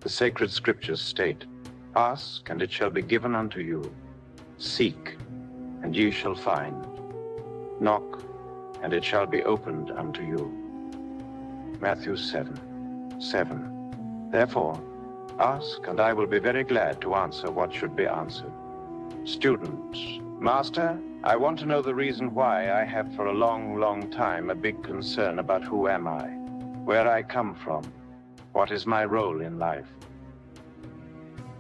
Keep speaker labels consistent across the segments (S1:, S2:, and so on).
S1: The sacred scriptures state, "Ask, and it shall be given unto you. Seek, and ye shall find. Knock, and it shall be opened unto you." Matthew 7:7. Therefore, ask, and I will be very glad to answer what should be answered. Student, Master, I want to know the reason why I have for a long time a big concern about who am I, where I come from, what is my role in life.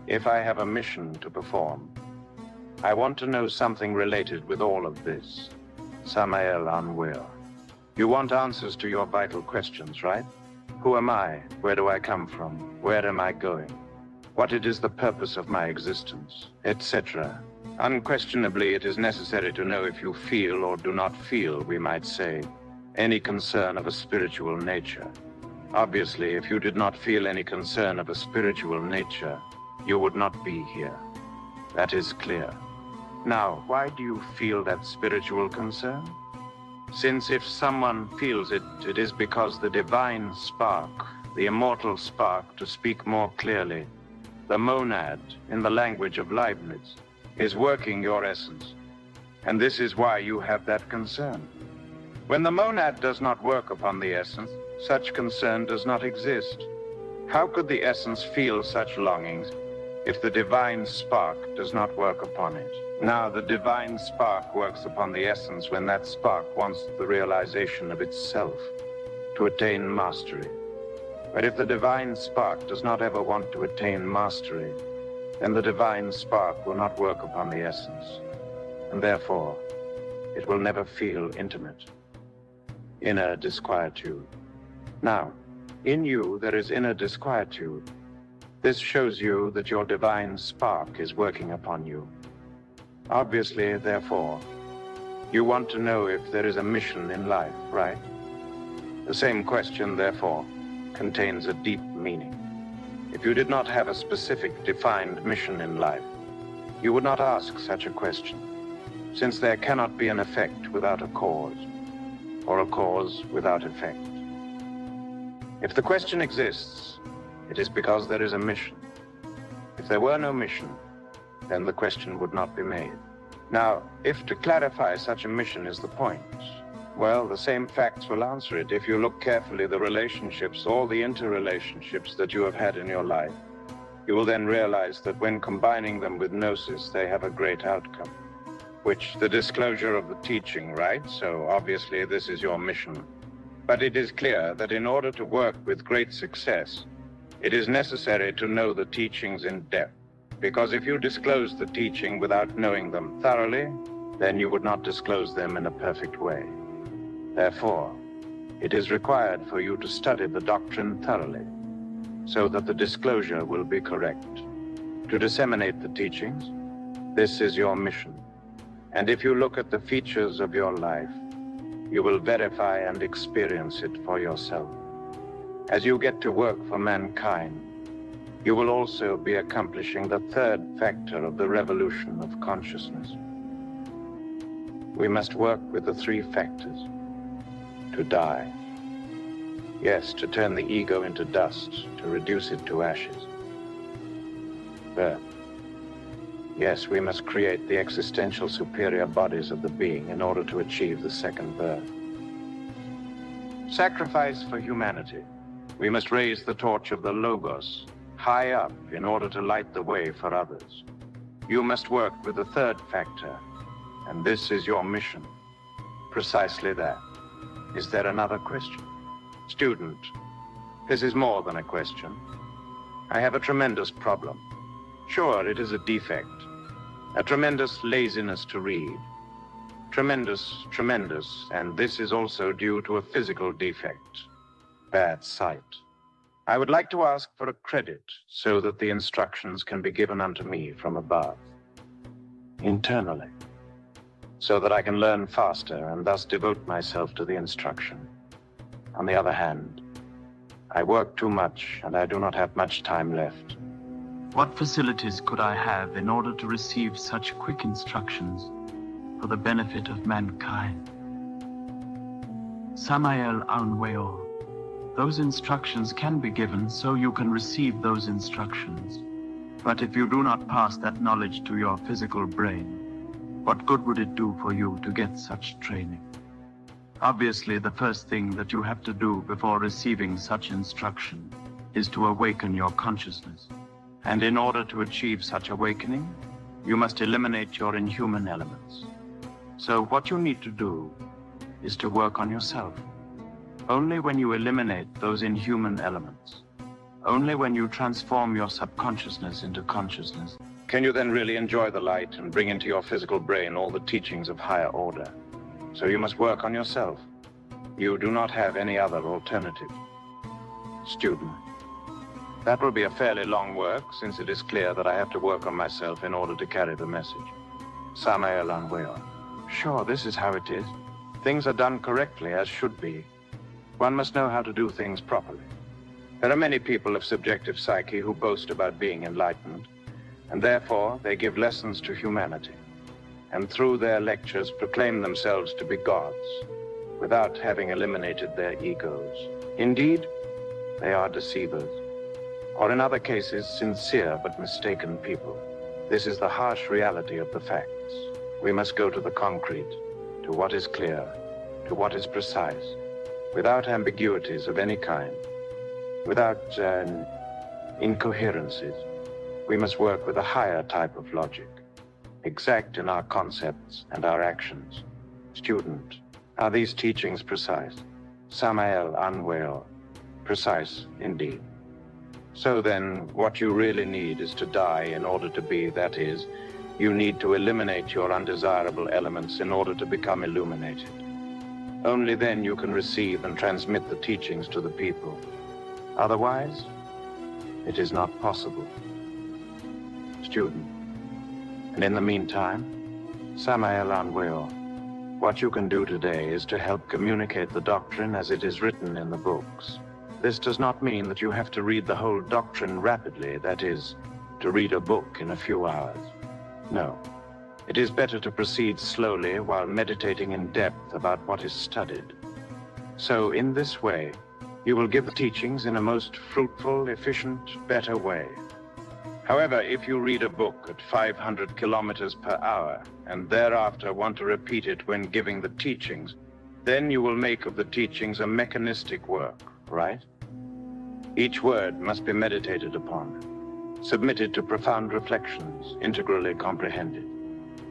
S1: If I have a mission to perform, I want to know something related with all of this. Samael Aun Weor. You want answers to your vital questions, right? Who am I? Where do I come from? Where am I going? What it is the purpose of my existence, etc. Unquestionably, it is necessary to know if you feel or do not feel, we might say, any concern of a spiritual nature. Obviously, if you did not feel any concern of a spiritual nature, you would not be here. That is clear. Now, why do you feel that spiritual concern? Since if someone feels it, it is because the divine spark, the immortal spark, to speak more clearly, the monad, in the language of Leibniz, is working your essence. And this is why you have that concern. When the monad does not work upon the essence, such concern does not exist. How could the essence feel such longings if the divine spark does not work upon it? Now, the divine spark works upon the essence when that spark wants the realization of itself, to attain mastery. But if the divine spark does not ever want to attain mastery, then the divine spark will not work upon the essence, and therefore it will never feel intimate. Inner disquietude. Now, in you there is inner disquietude. This shows you that your divine spark is working upon you. Obviously, therefore, you want to know if there is a mission in life, right? The same question, therefore, contains a deep meaning. If you did not have a specific, defined mission in life, you would not ask such a question, since there cannot be an effect without a cause, or a cause without effect. If the question exists, it is because there is a mission. If there were no mission, then the question would not be made. Now, if to clarify such a mission is the point, well, the same facts will answer it. If you look carefully the relationships, all the interrelationships that you have had in your life, you will then realize that when combining them with gnosis, they have a great outcome, which the disclosure of the teaching, right? So obviously this is your mission. But it is clear that in order to work with great success, it is necessary to know the teachings in depth. Because if you disclose the teaching without knowing them thoroughly, then you would not disclose them in a perfect way. Therefore, it is required for you to study the doctrine thoroughly, so that the disclosure will be correct. To disseminate the teachings, this is your mission. And if you look at the features of your life, you will verify and experience it for yourself. As you get to work for mankind, you will also be accomplishing the third factor of the revolution of consciousness. We must work with the three factors. To die. Yes, to turn the ego into dust, to reduce it to ashes. Birth. Yes, we must create the existential superior bodies of the being in order to achieve the second birth. Sacrifice for humanity. We must raise the torch of the Logos high up in order to light the way for others. You must work with the third factor, and this is your mission. Precisely that. Is there another question? Student, this is more than a question. I have a tremendous problem. Sure, it is a defect. A tremendous laziness to read. Tremendous, and this is also due to a physical defect. Bad sight. I would like to ask for a credit so that the instructions can be given unto me from above, internally, so that I can learn faster and thus devote myself to the instruction. On the other hand, I work too much and I do not have much time left. What facilities could I have in order to receive such quick instructions for the benefit of mankind? Samael Aun Weor, Those instructions can be given so you can receive those instructions. But if you do not pass that knowledge to your physical brain, what good would it do for you to get such training? Obviously, the first thing that you have to do before receiving such instruction is to awaken your consciousness. And in order to achieve such awakening, you must eliminate your inhuman elements. So what you need to do is to work on yourself. Only when you eliminate those inhuman elements, only when you transform your subconsciousness into consciousness, can you then really enjoy the light and bring into your physical brain all the teachings of higher order. So you must work on yourself. You do not have any other alternative. Student, that will be a fairly long work, since it is clear that I have to work on myself in order to carry the message. Samael Aun Weor. Sure, this is how it is. Things are done correctly, as should be. One must know how to do things properly. There are many people of subjective psyche who boast about being enlightened, and therefore they give lessons to humanity, and through their lectures proclaim themselves to be gods, without having eliminated their egos. Indeed, they are deceivers, or in other cases, sincere but mistaken people. This is the harsh reality of the facts. We must go to the concrete, to what is clear, to what is precise, without ambiguities of any kind, without incoherencies. We must work with a higher type of logic, exact in our concepts and our actions. Student, are these teachings precise? Samael Aun Weor, precise indeed. So then, what you really need is to die in order to be, that is, you need to eliminate your undesirable elements in order to become illuminated. Only then you can receive and transmit the teachings to the people. Otherwise, it is not possible. Student, and in the meantime, Samael Aun Weor, what you can do today is to help communicate the doctrine as it is written in the books. This does not mean that you have to read the whole doctrine rapidly, that is, to read a book in a few hours. No. It is better to proceed slowly while meditating in depth about what is studied. So in this way, you will give the teachings in a most fruitful, efficient, better way. However, if you read a book at 500 kilometers per hour and thereafter want to repeat it when giving the teachings, then you will make of the teachings a mechanistic work, right? Each word must be meditated upon, submitted to profound reflections, integrally comprehended.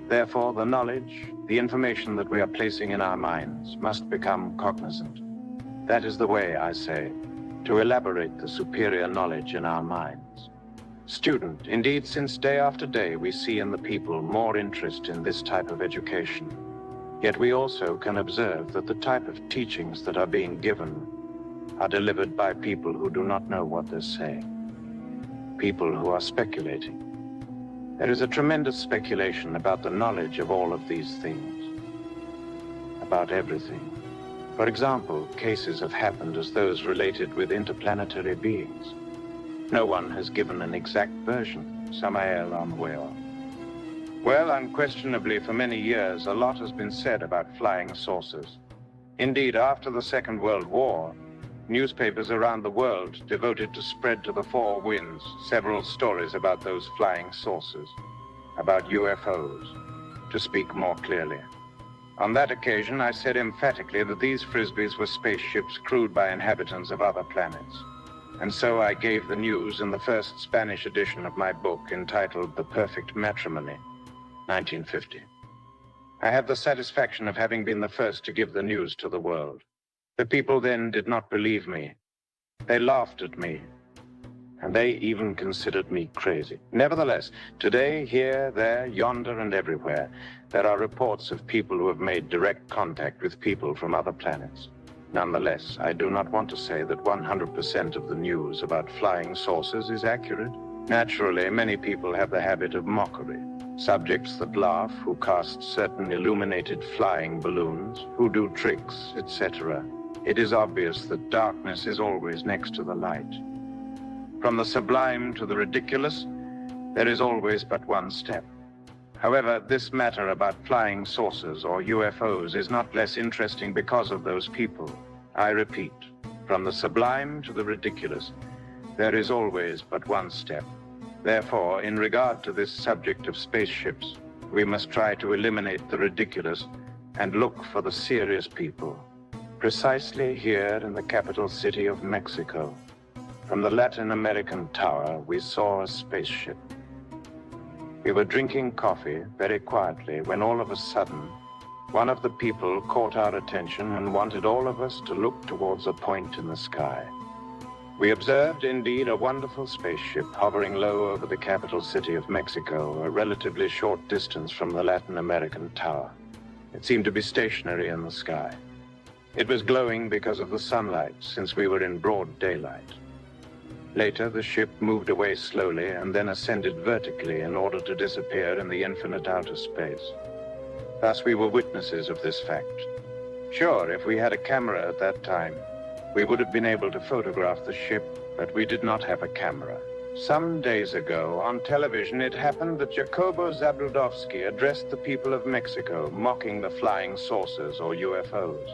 S1: Therefore, the knowledge, the information that we are placing in our minds must become cognizant. That is the way, I say, to elaborate the superior knowledge in our minds. Student, indeed, since day after day we see in the people more interest in this type of education. Yet we also can observe that the type of teachings that are being given are delivered by people who do not know what they're saying. People who are speculating. There is a tremendous speculation about the knowledge of all of these things, about everything. For example, cases have happened as those related with interplanetary beings. No one has given an exact version. Samael Aun Weor. Well, unquestionably, for many years, a lot has been said about flying saucers. Indeed, after the Second World War, newspapers around the world devoted to spread to the four winds several stories about those flying saucers, about UFOs, to speak more clearly. On that occasion, I said emphatically that these frisbees were spaceships crewed by inhabitants of other planets. And so I gave the news in the first Spanish edition of my book entitled The Perfect Matrimony, 1950. I have the satisfaction of having been the first to give the news to the world. The people then did not believe me. They laughed at me, and they even considered me crazy. Nevertheless, today, here, there, yonder, and everywhere, there are reports of people who have made direct contact with people from other planets. Nonetheless, I do not want to say that 100% of the news about flying saucers is accurate. Naturally, many people have the habit of mockery. Subjects that laugh, who cast certain illuminated flying balloons, who do tricks, etc. It is obvious that darkness is always next to the light. From the sublime to the ridiculous, there is always but one step. However, this matter about flying saucers or UFOs is not less interesting because of those people. I repeat, From the sublime to the ridiculous, there is always but one step. Therefore, in regard to this subject of spaceships, we must try to eliminate the ridiculous and look for the serious people. Precisely here in the capital city of Mexico, from the Latin American tower, we saw a spaceship. We were drinking coffee very quietly when all of a sudden, one of the people caught our attention and wanted all of us to look towards a point in the sky. We observed indeed a wonderful spaceship hovering low over the capital city of Mexico, a relatively short distance from the Latin American tower. It seemed to be stationary in the sky. It was glowing because of the sunlight, since we were in broad daylight. Later, the ship moved away slowly and then ascended vertically in order to disappear in the infinite outer space. Thus, we were witnesses of this fact. Sure, if we had a camera at that time, we would have been able to photograph the ship, but we did not have a camera. Some days ago, on television, it happened that Jacobo Zabludovsky addressed the people of Mexico, mocking the flying saucers or UFOs.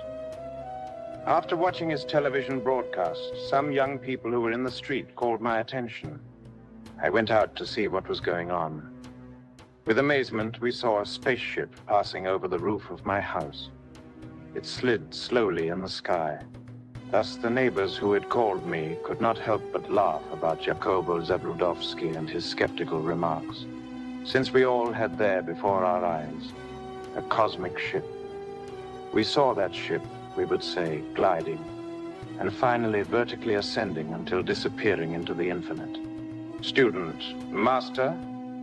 S1: After watching his television broadcast, some young people who were in the street called my attention. I went out to see what was going on. With amazement, we saw a spaceship passing over the roof of my house. It slid slowly in the sky. Thus, the neighbors who had called me could not help but laugh about Jacobo Zabludovsky and his skeptical remarks, since we all had there before our eyes a cosmic ship. We saw that ship, we would say, gliding, and finally vertically ascending until disappearing into the infinite. Student, master,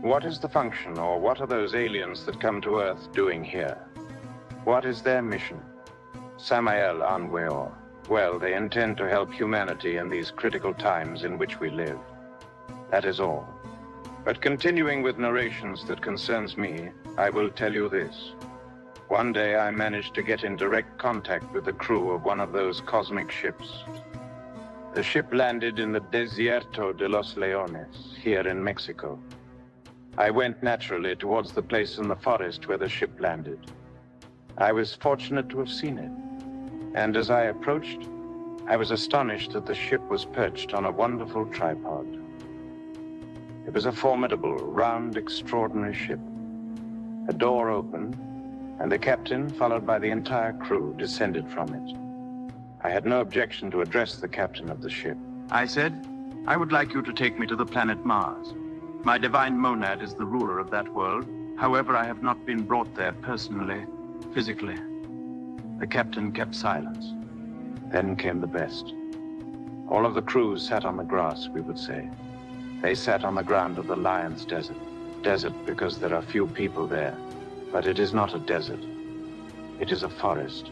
S1: what is the function, or what are those aliens that come to Earth doing here? What is their mission? Samael Aun Weor. Well, they intend to help humanity in these critical times in which we live. That is all. But continuing with narrations that concerns me, I will tell you this. One day I managed to get in direct contact with the crew of one of those cosmic ships. The ship landed in the Desierto de los Leones, here in Mexico. I went naturally towards the place in the forest where the ship landed. I was fortunate to have seen it. And as I approached, I was astonished that the ship was perched on a wonderful tripod. It was a formidable, round, extraordinary ship. A door opened, and the captain, followed by the entire crew, descended from it. I had no objection to address the captain of the ship. I said, "I would like you to take me to the planet Mars. My divine monad is the ruler of that world. However, I have not been brought there personally, physically." The captain kept silence. Then came the best. All of the crew sat on the grass, we would say. They sat on the ground of the Lion's Desert. Desert because there are few people there. But it is not a desert. It is a forest.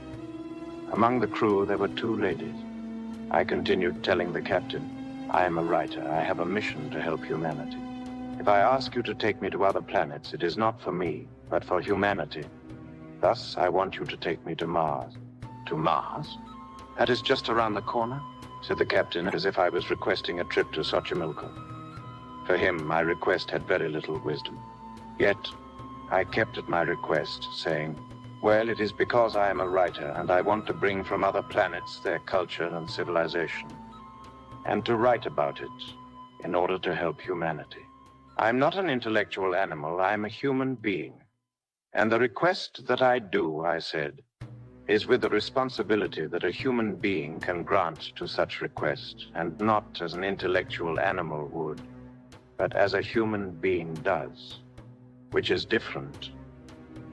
S1: Among the crew, there were two ladies. I continued telling the captain, "I am a writer. I have a mission to help humanity. If I ask you to take me to other planets, it is not for me, but for humanity. Thus, I want you to take me to Mars." "To Mars? That is just around the corner?" said the captain, as if I was requesting a trip to Xochimilco. For him, my request had very little wisdom. Yet, I kept at my request, saying, "Well, it is because I am a writer, and I want to bring from other planets their culture and civilization, and to write about it in order to help humanity. I'm not an intellectual animal, I'm a human being. And the request that I do," I said, "is with the responsibility that a human being can grant to such request, and not as an intellectual animal would, but as a human being does, which is different."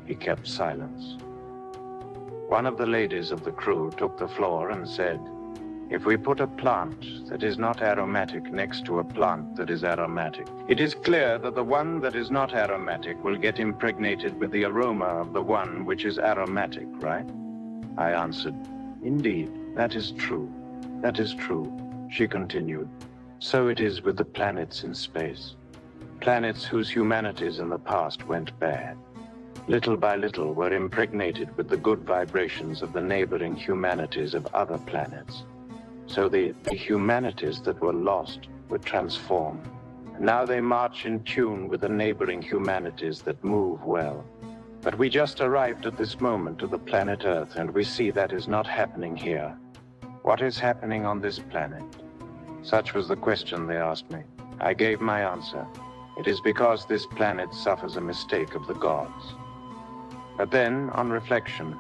S1: He kept silence. One of the ladies of the crew took the floor and said, "If we put a plant that is not aromatic next to a plant that is aromatic, it is clear that the one that is not aromatic will get impregnated with the aroma of the one which is aromatic, right?" I answered, "Indeed, that is true. That is true." She continued, "So it is with the planets in space. Planets whose humanities in the past went bad, little by little were impregnated with the good vibrations of the neighboring humanities of other planets. So the humanities that were lost were transformed. Now they march in tune with the neighboring humanities that move well. But we just arrived at this moment to the planet Earth, and we see that is not happening here. What is happening on this planet? Such was the question they asked me. I gave my answer. It is because this planet suffers a mistake of the gods. But then, on reflection,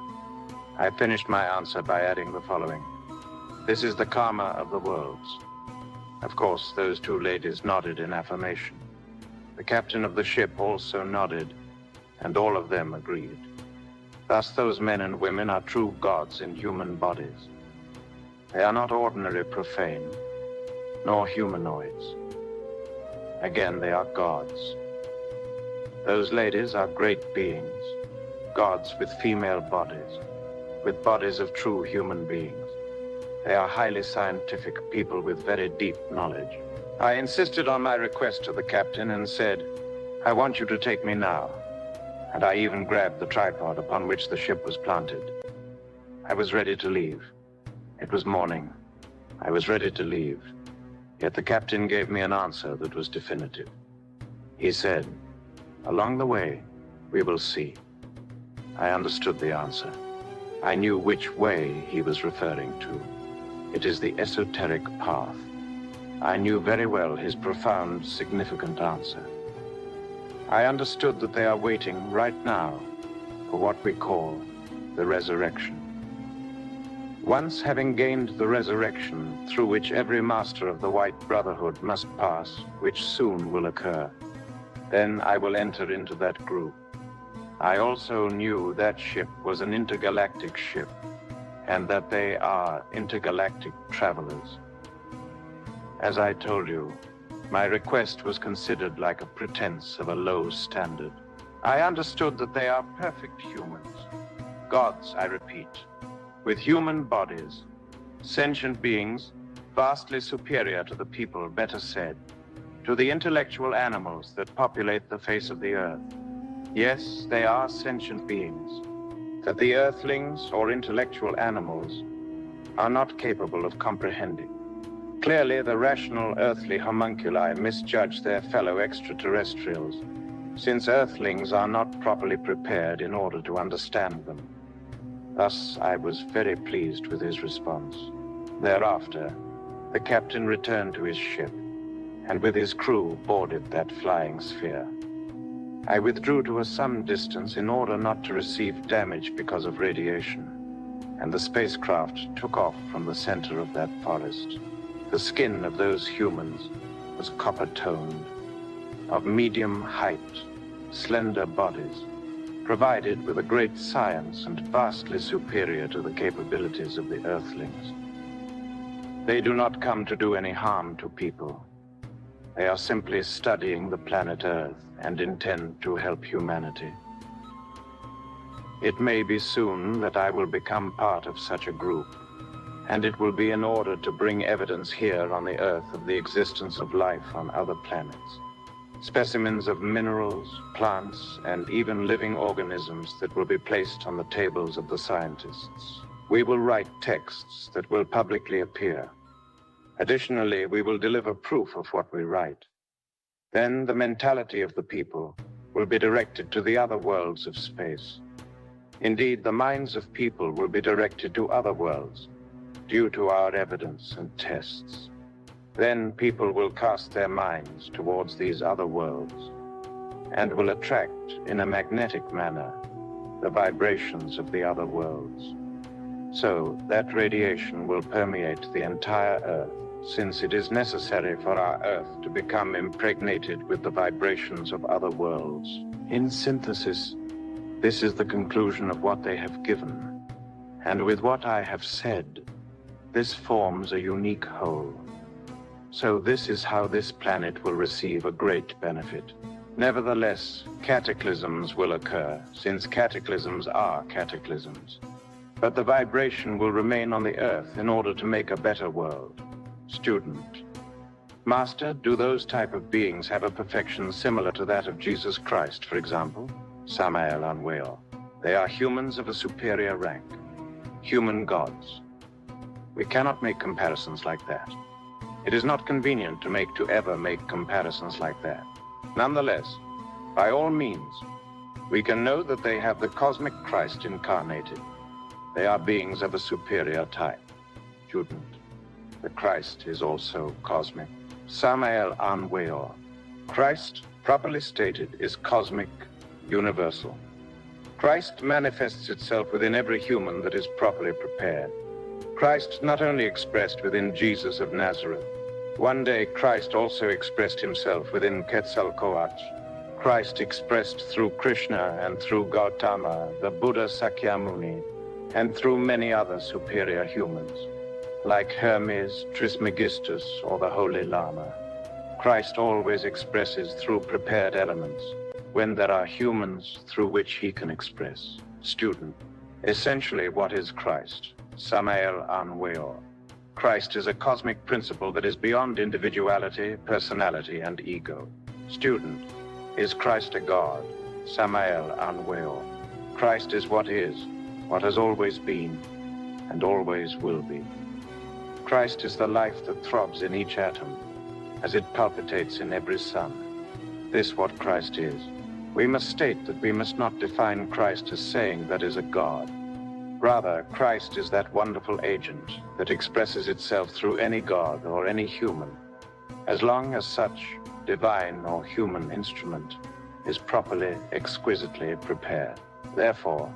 S1: I finished my answer by adding the following. This is the karma of the worlds. Of course, those two ladies nodded in affirmation. The captain of the ship also nodded, and all of them agreed. Thus, those men and women are true gods in human bodies. They are not ordinary profane, nor humanoids. Again, they are gods. Those ladies are great beings, gods with female bodies, with bodies of true human beings. They are highly scientific people with very deep knowledge. I insisted on my request to the captain and said, I want you to take me now. And I even grabbed the tripod upon which the ship was planted. I was ready to leave. It was morning. I was ready to leave. Yet the captain gave me an answer that was definitive. He said, along the way, we will see. I understood the answer. I knew which way he was referring to. It is the esoteric path. I knew very well his profound, significant answer. I understood that they are waiting right now for what we call the resurrection. Once having gained the resurrection through which every master of the White Brotherhood must pass, which soon will occur, then I will enter into that group. I also knew that ship was an intergalactic ship, and that they are intergalactic travelers. As I told you, my request was considered like a pretense of a low standard. I understood that they are perfect humans. Gods, I repeat, with human bodies, sentient beings, vastly superior to the people, better said, to the intellectual animals that populate the face of the earth. Yes, they are sentient beings, that the Earthlings or intellectual animals are not capable of comprehending. Clearly, the rational earthly homunculi misjudge their fellow extraterrestrials, since Earthlings are not properly prepared in order to understand them. Thus, I was very pleased with his response. Thereafter, the captain returned to his ship, and with his crew boarded that flying sphere. I withdrew to some distance in order not to receive damage because of radiation, and the spacecraft took off from the center of that forest. The skin of those humans was copper-toned, of medium height, slender bodies, provided with a great science and vastly superior to the capabilities of the Earthlings. They do not come to do any harm to people. They are simply studying the planet Earth and intend to help humanity. It may be soon that I will become part of such a group, and it will be in order to bring evidence here on the Earth of the existence of life on other planets. Specimens of minerals, plants, and even living organisms that will be placed on the tables of the scientists. We will write texts that will publicly appear. Additionally, we will deliver proof of what we write. Then the mentality of the people will be directed to the other worlds of space. Indeed, the minds of people will be directed to other worlds, due to our evidence and tests. Then people will cast their minds towards these other worlds, and will attract, in a magnetic manner, the vibrations of the other worlds. So that radiation will permeate the entire Earth, since it is necessary for our Earth to become impregnated with the vibrations of other worlds. In synthesis, this is the conclusion of what they have given. And with what I have said, this forms a unique whole. So this is how this planet will receive a great benefit. Nevertheless, cataclysms will occur, since cataclysms are cataclysms. But the vibration will remain on the Earth in order to make a better world. Student: Master, do those type of beings have a perfection similar to that of Jesus Christ, for example? Samael Aun Weor. They are humans of a superior rank. Human gods. We cannot make comparisons like that. It is not convenient to ever make comparisons like that. Nonetheless, by all means, we can know that they have the cosmic Christ incarnated. They are beings of a superior type. student. The Christ is also cosmic. Samael Aun Weor. Christ, properly stated, is cosmic, universal. Christ manifests itself within every human that is properly prepared. Christ not only expressed within Jesus of Nazareth. One day Christ also expressed himself within Quetzalcoatl. Christ expressed through Krishna and through Gautama, the Buddha Sakyamuni, and through many other superior humans, like Hermes, Trismegistus, or the Holy Lama. Christ always expresses through prepared elements, when there are humans through which he can express. Student. Essentially, what is Christ? Samael Aun Weor. Christ is a cosmic principle that is beyond individuality, personality, and ego. Student. Is Christ a God? Samael Aun Weor. Christ is, what has always been, and always will be. Christ is the life that throbs in each atom, as it palpitates in every sun. This what Christ is. We must state that we must not define Christ as saying that is a God. Rather, Christ is that wonderful agent that expresses itself through any God or any human, as long as such divine or human instrument is properly, exquisitely prepared. Therefore,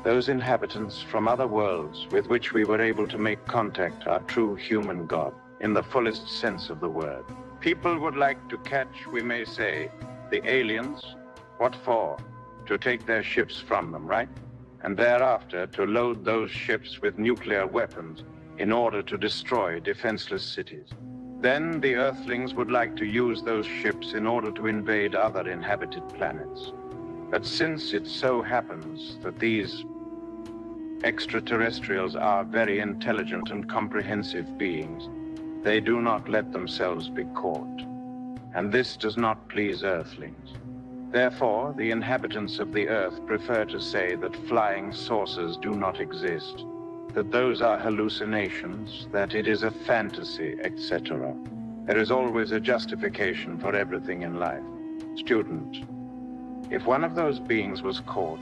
S1: those inhabitants from other worlds with which we were able to make contact are true human God, in the fullest sense of the word. People would like to catch, we may say, the aliens. What for? To take their ships from them, right? And thereafter to load those ships with nuclear weapons in order to destroy defenseless cities. Then the Earthlings would like to use those ships in order to invade other inhabited planets. But since it so happens that these extraterrestrials are very intelligent and comprehensive beings, they do not let themselves be caught. And this does not please Earthlings. Therefore, the inhabitants of the Earth prefer to say that flying saucers do not exist, that those are hallucinations, that it is a fantasy, etc. There is always a justification for everything in life. Student. If one of those beings was caught,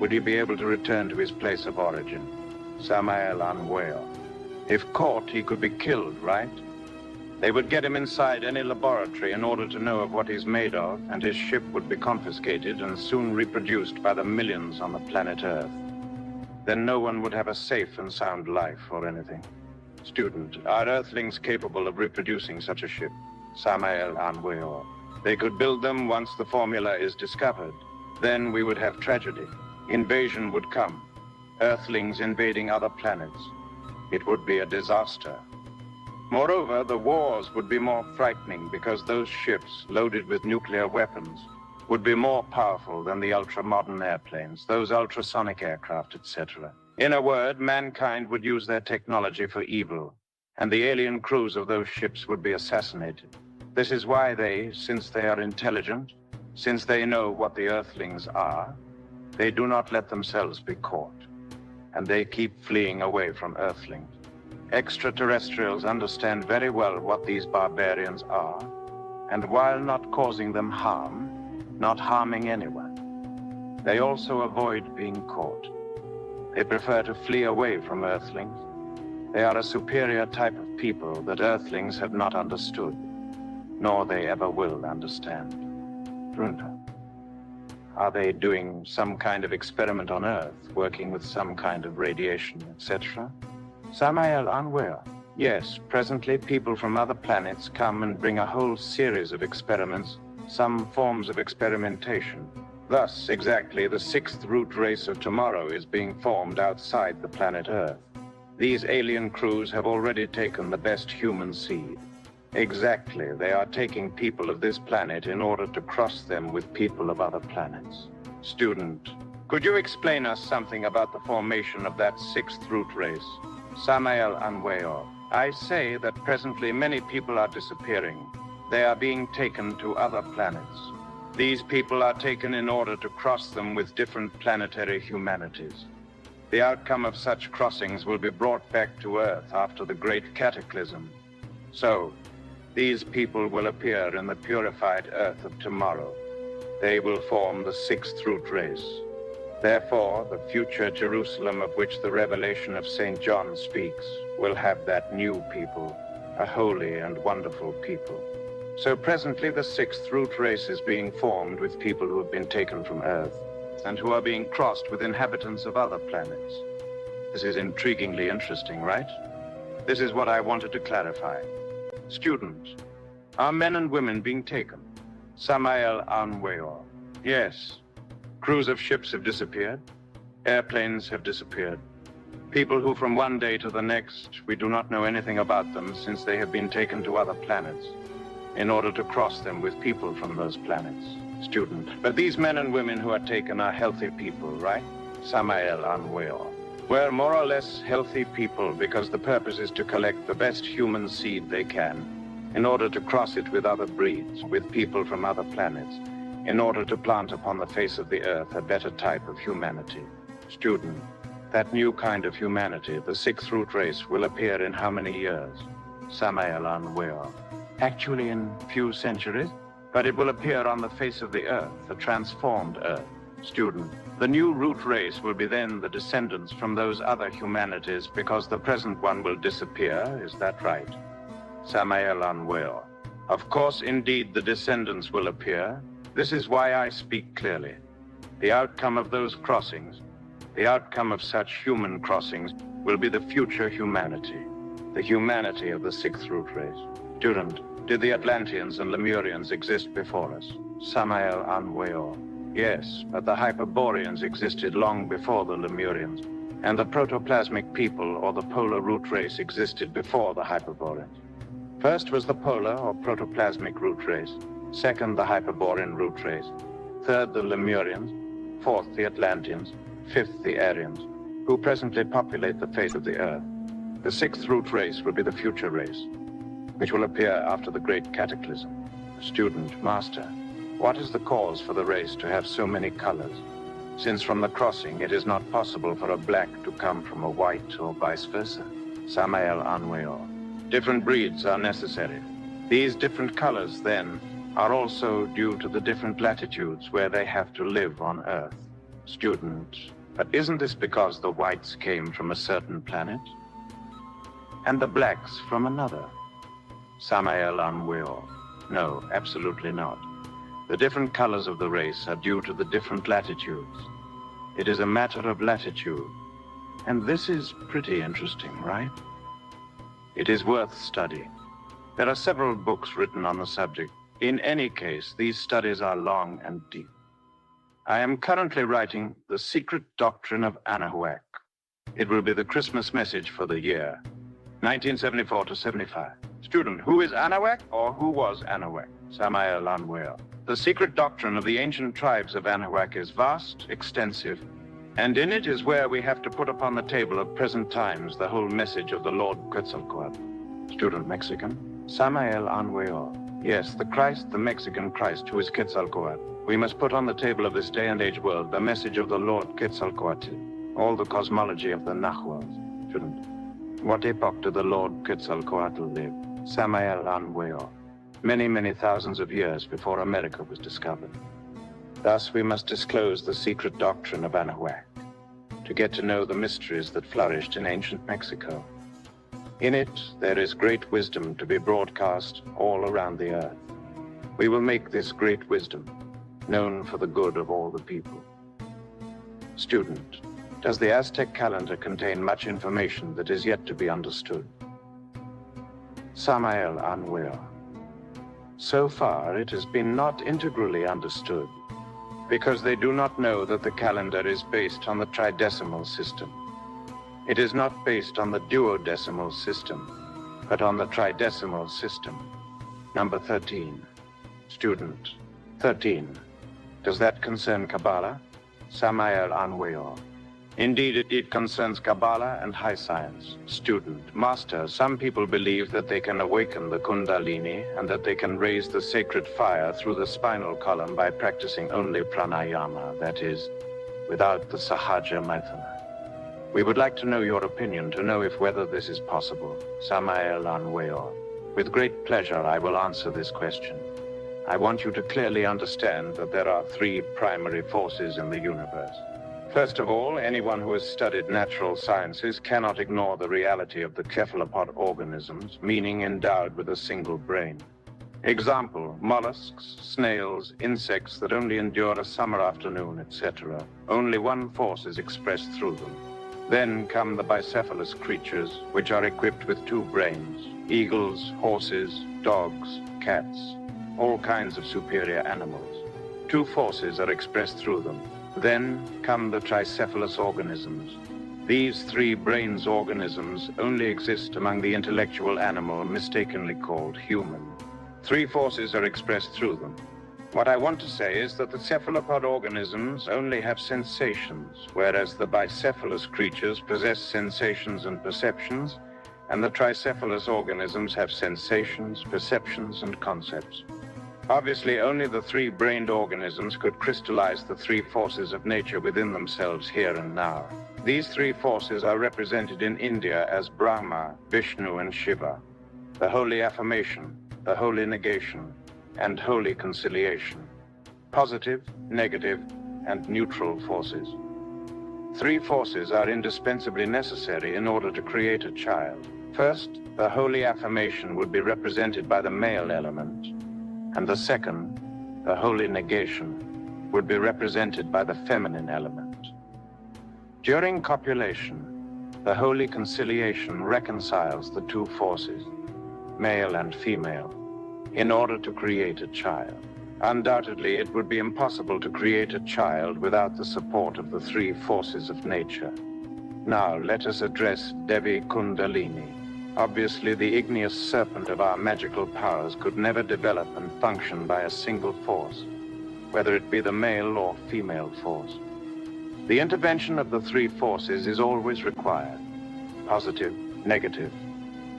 S1: would he be able to return to his place of origin? Samael Aun Weor. If caught, he could be killed, right? They would get him inside any laboratory in order to know of what he's made of, and his ship would be confiscated and soon reproduced by the millions on the planet Earth. Then no one would have a safe and sound life or anything. Student. Are Earthlings capable of reproducing such a ship? Samael Aun Weor. They could build them once the formula is discovered. Then we would have tragedy. Invasion would come. Earthlings invading other planets. It would be a disaster. Moreover, the wars would be more frightening because those ships, loaded with nuclear weapons, would be more powerful than the ultra-modern airplanes, those ultrasonic aircraft, etc. In a word, mankind would use their technology for evil, and the alien crews of those ships would be assassinated. This is why they, since they are intelligent, since they know what the Earthlings are, they do not let themselves be caught, and they keep fleeing away from Earthlings. Extraterrestrials understand very well what these barbarians are, and while not causing them harm, not harming anyone, they also avoid being caught. They prefer to flee away from Earthlings. They are a superior type of people that Earthlings have not understood, nor they ever will understand. Brunda, are they doing some kind of experiment on Earth, working with some kind of radiation, etc.? Samael Aun Weor. Yes, presently people from other planets come and bring a whole series of experiments, some forms of experimentation. Thus, exactly, the sixth root race of tomorrow is being formed outside the planet Earth. These alien crews have already taken the best human seed. Exactly, they are taking people of this planet in order to cross them with people of other planets. Student, could you explain us something about the formation of that sixth root race? Samael Aun Weor. I say that presently many people are disappearing. They are being taken to other planets. These people are taken in order to cross them with different planetary humanities. The outcome of such crossings will be brought back to Earth after the great cataclysm. So, these people will appear in the purified Earth of tomorrow. They will form the sixth root race. Therefore, the future Jerusalem of which the revelation of St. John speaks will have that new people, a holy and wonderful people. So presently the sixth root race is being formed with people who have been taken from Earth and who are being crossed with inhabitants of other planets. This is intriguingly interesting, right? This is what I wanted to clarify. Student, are men and women being taken? Samael Aun Weor. Yes. Crews of ships have disappeared. Airplanes have disappeared. People who from one day to the next, we do not know anything about them since they have been taken to other planets in order to cross them with people from those planets. Student, but these men and women who are taken are healthy people, right? Samael Aun Weor. We're more or less healthy people because the purpose is to collect the best human seed they can in order to cross it with other breeds, with people from other planets, in order to plant upon the face of the earth a better type of humanity. Student, that new kind of humanity, the sixth root race, will appear in how many years? Samael Aun Weor. Actually in few centuries, but it will appear on the face of the earth, a transformed earth. Student, the new root race will be then the descendants from those other humanities because the present one will disappear, is that right? Samael Aun Weor. Of course, indeed, the descendants will appear. This is why I speak clearly. The outcome of those crossings, the outcome of such human crossings, will be the future humanity, the humanity of the sixth root race. Student, did the Atlanteans and Lemurians exist before us? Samael Aun Weor. Yes, but the Hyperboreans existed long before the Lemurians, and the protoplasmic people, or the polar root race, existed before the Hyperboreans. First was the polar, or protoplasmic root race. Second, the Hyperborean root race. Third, the Lemurians. Fourth, the Atlanteans. Fifth, the Aryans, who presently populate the face of the earth. The sixth root race will be the future race, which will appear after the great cataclysm. Student, master, what is the cause for the race to have so many colors? Since from the crossing it is not possible for a black to come from a white or vice versa. Samael Aun Weor. Different breeds are necessary. These different colors, then, are also due to the different latitudes where they have to live on Earth. Student, but isn't this because the whites came from a certain planet and the blacks from another? Samael Aun Weor. No, absolutely not. The different colors of the race are due to the different latitudes. It is a matter of latitude. And this is pretty interesting, right? It is worth studying. There are several books written on the subject. In any case, these studies are long and deep. I am currently writing The Secret Doctrine of Anahuac. It will be the Christmas message for the year 1974 to 75. Student, who is Anahuac, or who was Anahuac? Samael Aun Weor. The secret doctrine of the ancient tribes of Anahuac is vast, extensive, and in it is where we have to put upon the table of present times the whole message of the Lord Quetzalcoatl. Student, Mexican. Samael Aun Weor. Yes, the Christ, the Mexican Christ, who is Quetzalcoatl. We must put on the table of this day and age world the message of the Lord Quetzalcoatl, all the cosmology of the Nahuals. Student, what epoch did the Lord Quetzalcoatl live? Samael Aun Weor. Many, many thousands of years before America was discovered. Thus we must disclose the secret doctrine of Anahuac, to get to know the mysteries that flourished in ancient Mexico. In it, there is great wisdom to be broadcast all around the earth. We will make this great wisdom known for the good of all the people. Student, does the Aztec calendar contain much information that is yet to be understood? Samael Aun Weor. So far, it has been not integrally understood, because they do not know that the calendar is based on the tridecimal system. It is not based on the duodecimal system, but on the tridecimal system. Number 13. Student, 13. Does that concern Kabbalah? Samael Aun Weor. Indeed, it concerns Kabbalah and high science. Student, master, some people believe that they can awaken the Kundalini and that they can raise the sacred fire through the spinal column by practicing only pranayama, that is, without the sahaja maithana. We would like to know your opinion to know if whether this is possible. Samael Aun Weor. With great pleasure, I will answer this question. I want you to clearly understand that there are three primary forces in the universe. First of all, anyone who has studied natural sciences cannot ignore the reality of the cephalopod organisms, meaning endowed with a single brain. Example, mollusks, snails, insects that only endure a summer afternoon, etc. Only one force is expressed through them. Then come the bicephalous creatures, which are equipped with two brains: eagles, horses, dogs, cats, all kinds of superior animals. Two forces are expressed through them. Then come the tricephalous organisms. These three brains organisms only exist among the intellectual animal mistakenly called human. Three forces are expressed through them. What I want to say is that the cephalopod organisms only have sensations, whereas the bicephalous creatures possess sensations and perceptions, and the tricephalous organisms have sensations, perceptions, and concepts. Obviously, only the three-brained organisms could crystallize the three forces of nature within themselves here and now. These three forces are represented in India as Brahma, Vishnu, and Shiva: the holy affirmation, the holy negation, and holy conciliation. Positive, negative, and neutral forces. Three forces are indispensably necessary in order to create a child. First, the holy affirmation would be represented by the male element, and the second, the holy negation, would be represented by the feminine element. During copulation, the holy conciliation reconciles the two forces, male and female, in order to create a child. Undoubtedly, it would be impossible to create a child without the support of the three forces of nature. Now, let us address Devi Kundalini. Obviously, the igneous serpent of our magical powers could never develop and function by a single force, whether it be the male or female force. The intervention of the three forces is always required: positive, negative,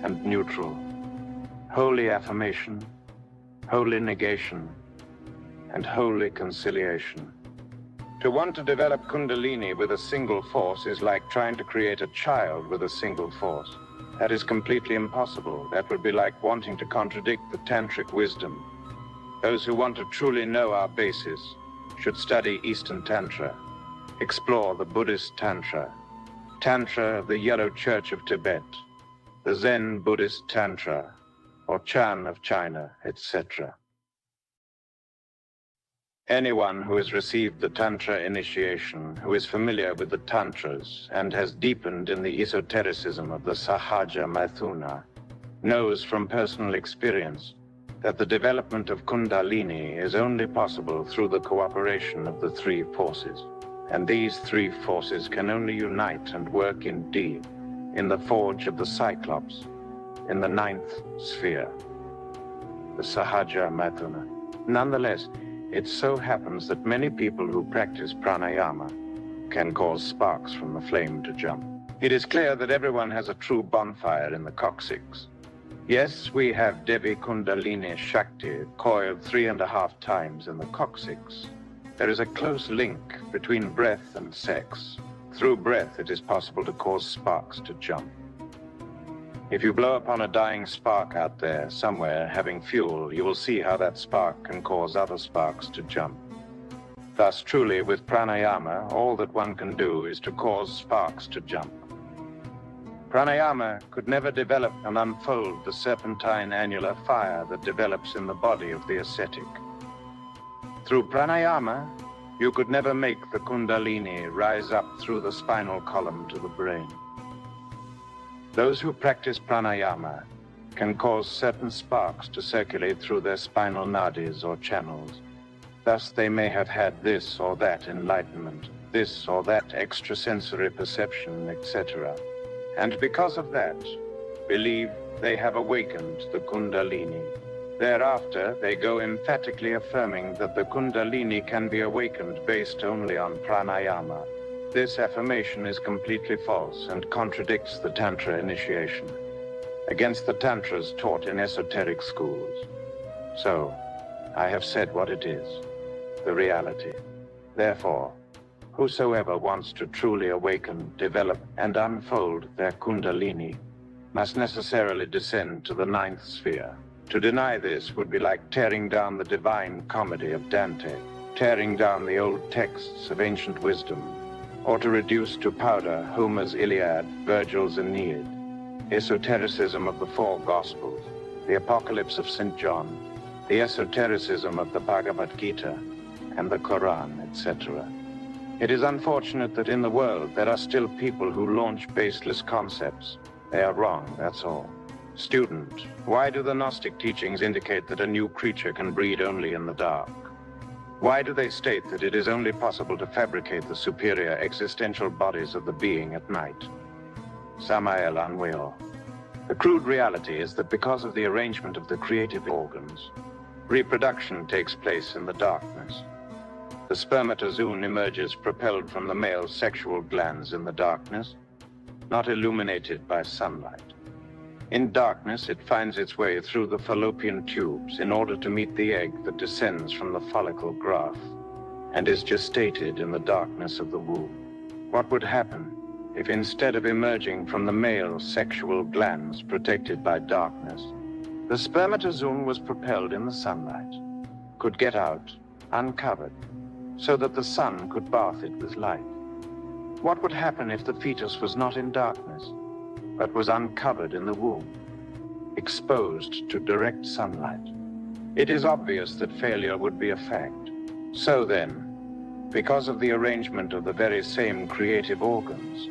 S1: and neutral. Holy affirmation, holy negation, and holy conciliation. To want to develop Kundalini with a single force is like trying to create a child with a single force. That is completely impossible. That would be like wanting to contradict the tantric wisdom. Those who want to truly know our basis should study Eastern Tantra, explore the Buddhist Tantra, Tantra of the Yellow Church of Tibet, the Zen Buddhist Tantra, or Chan of China, etc. Anyone who has received the Tantra initiation, who is familiar with the Tantras, and has deepened in the esotericism of the Sahaja Mathuna, knows from personal experience that the development of Kundalini is only possible through the cooperation of the three forces. And these three forces can only unite and work indeed in the forge of the Cyclops, in the ninth sphere, the Sahaja Mathuna. Nonetheless, it so happens that many people who practice pranayama can cause sparks from the flame to jump. It is clear that everyone has a true bonfire in the coccyx. Yes, we have Devi Kundalini Shakti coiled 3.5 times in the coccyx. There is a close link between breath and sex. Through breath, it is possible to cause sparks to jump. If you blow upon a dying spark out there somewhere having fuel, you will see how that spark can cause other sparks to jump. Thus, truly, with pranayama, all that one can do is to cause sparks to jump. Pranayama could never develop and unfold the serpentine annular fire that develops in the body of the ascetic. Through pranayama, you could never make the Kundalini rise up through the spinal column to the brain. Those who practice pranayama can cause certain sparks to circulate through their spinal nadis or channels. Thus, they may have had this or that enlightenment, this or that extrasensory perception, etc. And because of that, believe they have awakened the Kundalini. Thereafter, they go emphatically affirming that the Kundalini can be awakened based only on pranayama. This affirmation is completely false and contradicts the Tantra initiation, against the Tantras taught in esoteric schools. So, I have said what it is, the reality. Therefore, whosoever wants to truly awaken, develop, and unfold their Kundalini must necessarily descend to the ninth sphere. To deny this would be like tearing down the divine comedy of Dante, tearing down the old texts of ancient wisdom, or to reduce to powder Homer's Iliad, Virgil's Aeneid, esotericism of the four Gospels, the Apocalypse of St. John, the esotericism of the Bhagavad Gita, and the Quran, etc. It is unfortunate that in the world there are still people who launch baseless concepts. They are wrong, that's all. Student, why do the Gnostic teachings indicate that a new creature can breed only in the dark? Why do they state that it is only possible to fabricate the superior existential bodies of the being at night? Samael Aun Weor. The crude reality is that because of the arrangement of the creative organs, reproduction takes place in the darkness. The spermatozoon emerges propelled from the male sexual glands in the darkness, not illuminated by sunlight. In darkness, it finds its way through the fallopian tubes in order to meet the egg that descends from the follicle graft and is gestated in the darkness of the womb. What would happen if instead of emerging from the male sexual glands protected by darkness, the spermatozoon was propelled in the sunlight, could get out uncovered, so that the sun could bath it with light? What would happen if the fetus was not in darkness, but was uncovered in the womb, exposed to direct sunlight? It is obvious that failure would be a fact. So then, because of the arrangement of the very same creative organs,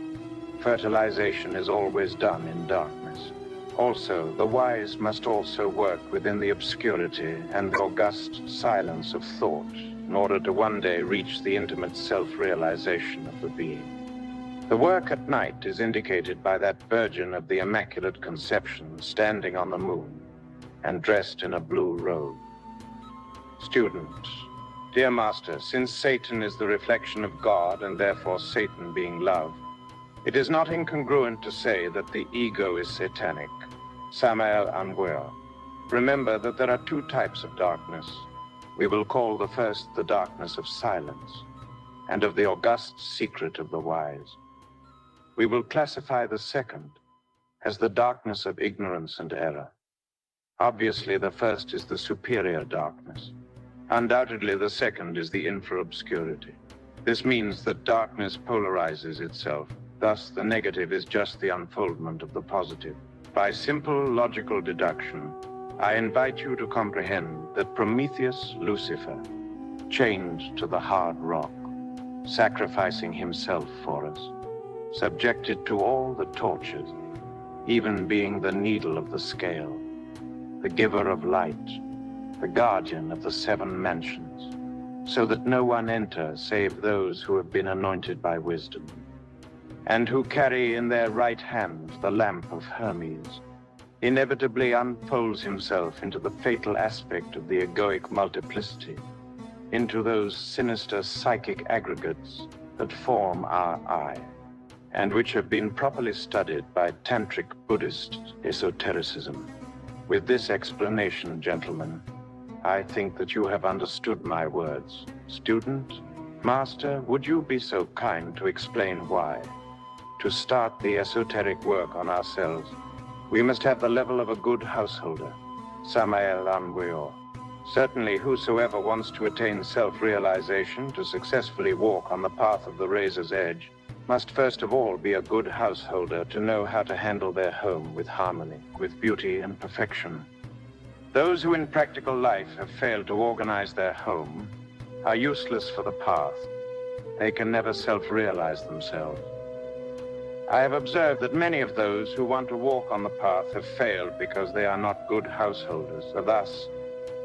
S1: fertilization is always done in darkness. Also, the wise must also work within the obscurity and august silence of thought in order to one day reach the intimate self-realization of the being. The work at night is indicated by that virgin of the Immaculate Conception standing on the moon and dressed in a blue robe. Student, dear Master, since Satan is the reflection of God and therefore Satan being love, it is not incongruent to say that the ego is satanic. Samael Aun Weor. Remember that there are two types of darkness. We will call the first the darkness of silence and of the august secret of the wise. We will classify the second as the darkness of ignorance and error. Obviously, the first is the superior darkness. Undoubtedly, the second is the infra-obscurity. This means that darkness polarizes itself. Thus, the negative is just the unfoldment of the positive. By simple logical deduction, I invite you to comprehend that Prometheus Lucifer, chained to the hard rock, sacrificing himself for us, subjected to all the tortures, even being the needle of the scale, the giver of light, the guardian of the seven mansions, so that no one enter save those who have been anointed by wisdom, and who carry in their right hand the lamp of Hermes, inevitably unfolds himself into the fatal aspect of the egoic multiplicity, into those sinister psychic aggregates that form our I, and which have been properly studied by Tantric Buddhist esotericism. With this explanation, gentlemen, I think that you have understood my words. Student, Master, would you be so kind to explain why? To start the esoteric work on ourselves, we must have the level of a good householder. Samael Aun Weor. Certainly, whosoever wants to attain self-realization, to successfully walk on the path of the razor's edge, must first of all be a good householder to know how to handle their home with harmony, with beauty and perfection. Those who in practical life have failed to organize their home are useless for the path. They can never self-realize themselves. I have observed that many of those who want to walk on the path have failed because they are not good householders. Thus,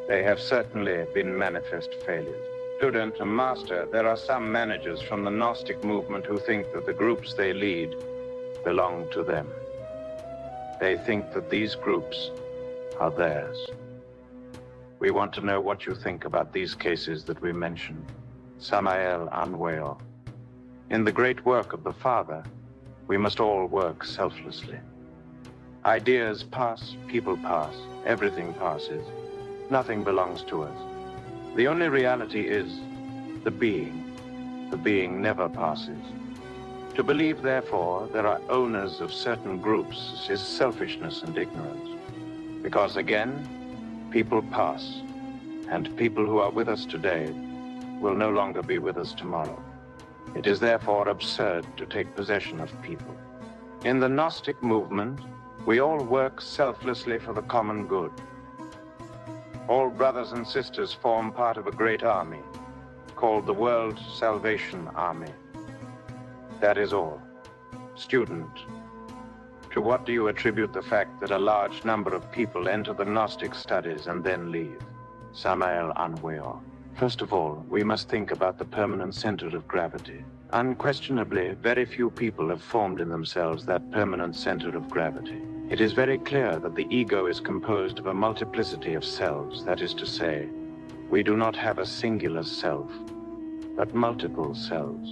S1: they have certainly been manifest failures. Student and Master, there are some managers from the Gnostic movement who think that the groups they lead belong to them. They think that these groups are theirs. We want to know what you think about these cases that we mentioned. Samael Aun Weor. In the great work of the Father, we must all work selflessly. Ideas pass, people pass, everything passes. Nothing belongs to us. The only reality is the being. The being never passes. To believe, therefore, there are owners of certain groups is selfishness and ignorance. Because again, people pass, and people who are with us today will no longer be with us tomorrow. It is therefore absurd to take possession of people. In the Gnostic movement, we all work selflessly for the common good. All brothers and sisters form part of a great army, called the World Salvation Army. That is all. Student, to what do you attribute the fact that a large number of people enter the Gnostic studies and then leave? Samael Aun Weor. First of all, we must think about the permanent center of gravity. Unquestionably, very few people have formed in themselves that permanent center of gravity. It is very clear that the ego is composed of a multiplicity of selves. That is to say, we do not have a singular self, but multiple selves.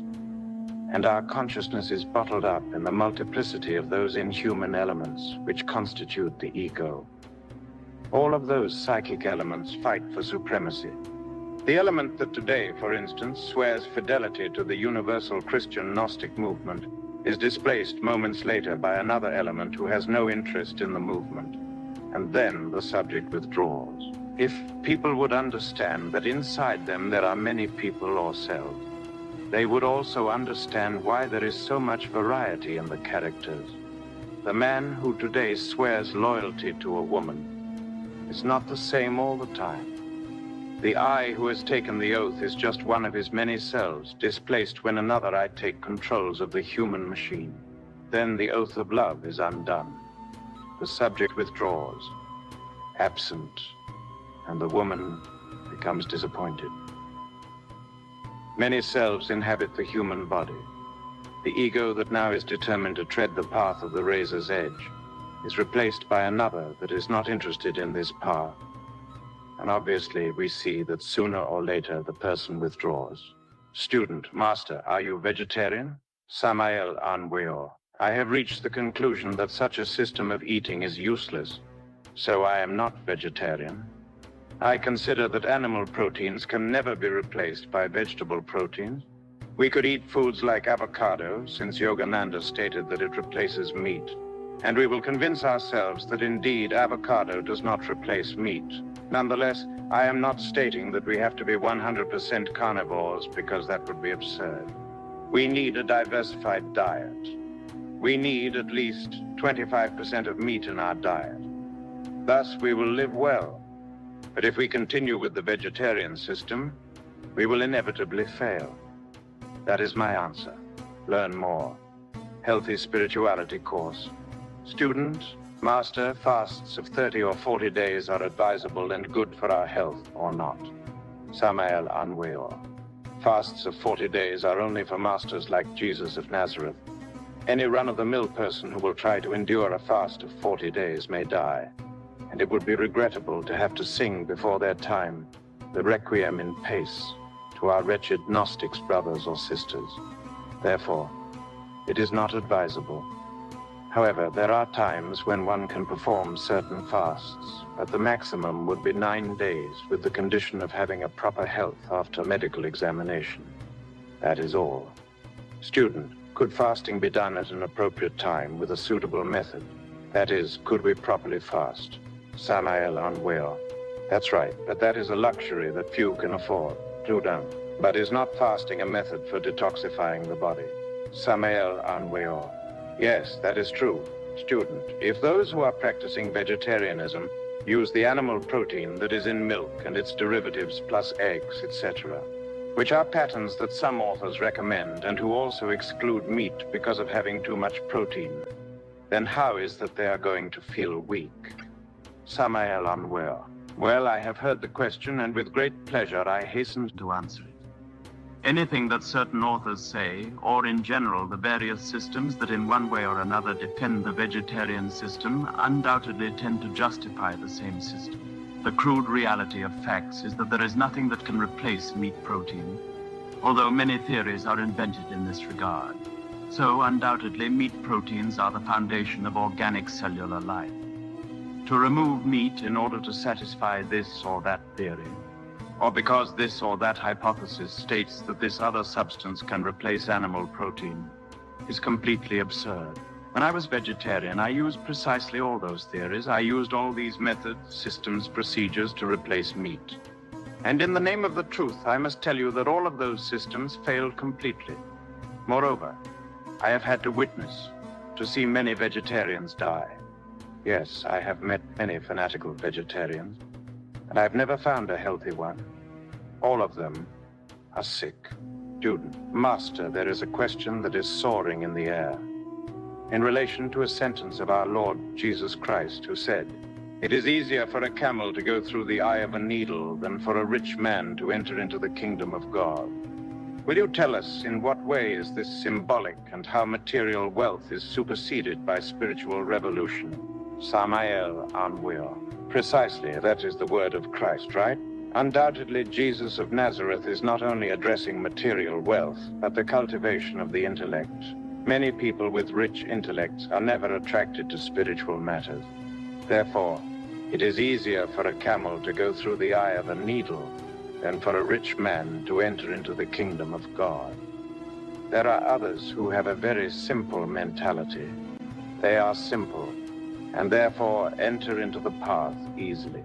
S1: And our consciousness is bottled up in the multiplicity of those inhuman elements which constitute the ego. All of those psychic elements fight for supremacy. The element that today, for instance, swears fidelity to the universal Christian Gnostic movement is displaced moments later by another element who has no interest in the movement. And then the subject withdraws. If people would understand that inside them there are many people or selves, they would also understand why there is so much variety in the characters. The man who today swears loyalty to a woman is not the same all the time. The I who has taken the oath is just one of his many selves, displaced when another I take controls of the human machine. Then the oath of love is undone. The subject withdraws, absent, and the woman becomes disappointed. Many selves inhabit the human body. The ego that now is determined to tread the path of the razor's edge is replaced by another that is not interested in this path. And obviously we see that sooner or later the person withdraws. Student, master, are you vegetarian? Samael Aun Weor. I have reached the conclusion that such a system of eating is useless, so I am not vegetarian. I consider that animal proteins can never be replaced by vegetable proteins. We could eat foods like avocado, since Yogananda stated that it replaces meat. And we will convince ourselves that indeed avocado does not replace meat. Nonetheless, I am not stating that we have to be 100% carnivores because that would be absurd. We need a diversified diet. We need at least 25% of meat in our diet. Thus, we will live well. But if we continue with the vegetarian system, we will inevitably fail. That is my answer. Learn more. Healthy Spirituality course. Student, master, fasts of 30 or 40 days are advisable and good for our health or not. Samael Aun Weor. Fasts of 40 days are only for masters like Jesus of Nazareth. Any run-of-the-mill person who will try to endure a fast of 40 days may die, and it would be regrettable to have to sing before their time the requiem in pace to our wretched Gnostics brothers or sisters. Therefore, it is not advisable. However, there are times when one can perform certain fasts, but the maximum would be 9 days with the condition of having a proper health after medical examination. That is all. Student, could fasting be done at an appropriate time with a suitable method? That is, could we properly fast? Samael Aun Weor. That's right, but that is a luxury that few can afford. Student, but is not fasting a method for detoxifying the body? Samael Aun Weor. Yes, that is true. Student, if those who are practicing vegetarianism use the animal protein that is in milk and its derivatives plus eggs, etc., which are patterns that some authors recommend and who also exclude meat because of having too much protein, then how is that they are going to feel weak? Samael Aun Weor. Well, I have heard the question, and with great pleasure I hasten to answer it. Anything that certain authors say, or in general the various systems that in one way or another defend the vegetarian system, undoubtedly tend to justify the same system. The crude reality of facts is that there is nothing that can replace meat protein, although many theories are invented in this regard. So undoubtedly meat proteins are the foundation of organic cellular life. To remove meat in order to satisfy this or that theory, or because this or that hypothesis states that this other substance can replace animal protein, is completely absurd. When I was vegetarian, I used precisely all those theories. I used all these methods, systems, procedures to replace meat. And in the name of the truth, I must tell you that all of those systems failed completely. Moreover, I have had to witness, to see many vegetarians die. Yes, I have met many fanatical vegetarians, and I've never found a healthy one. All of them are sick. Student, Master, there is a question that is soaring in the air, in relation to a sentence of our Lord Jesus Christ, who said, "It is easier for a camel to go through the eye of a needle than for a rich man to enter into the kingdom of God." Will you tell us in what way is this symbolic and how material wealth is superseded by spiritual revolution? Samael Aun Weor. Precisely, that is the word of Christ, right? Undoubtedly, Jesus of Nazareth is not only addressing material wealth, but the cultivation of the intellect. Many people with rich intellects are never attracted to spiritual matters. Therefore, it is easier for a camel to go through the eye of a needle than for a rich man to enter into the kingdom of God. There are others who have a very simple mentality. They are simple, and therefore enter into the path easily.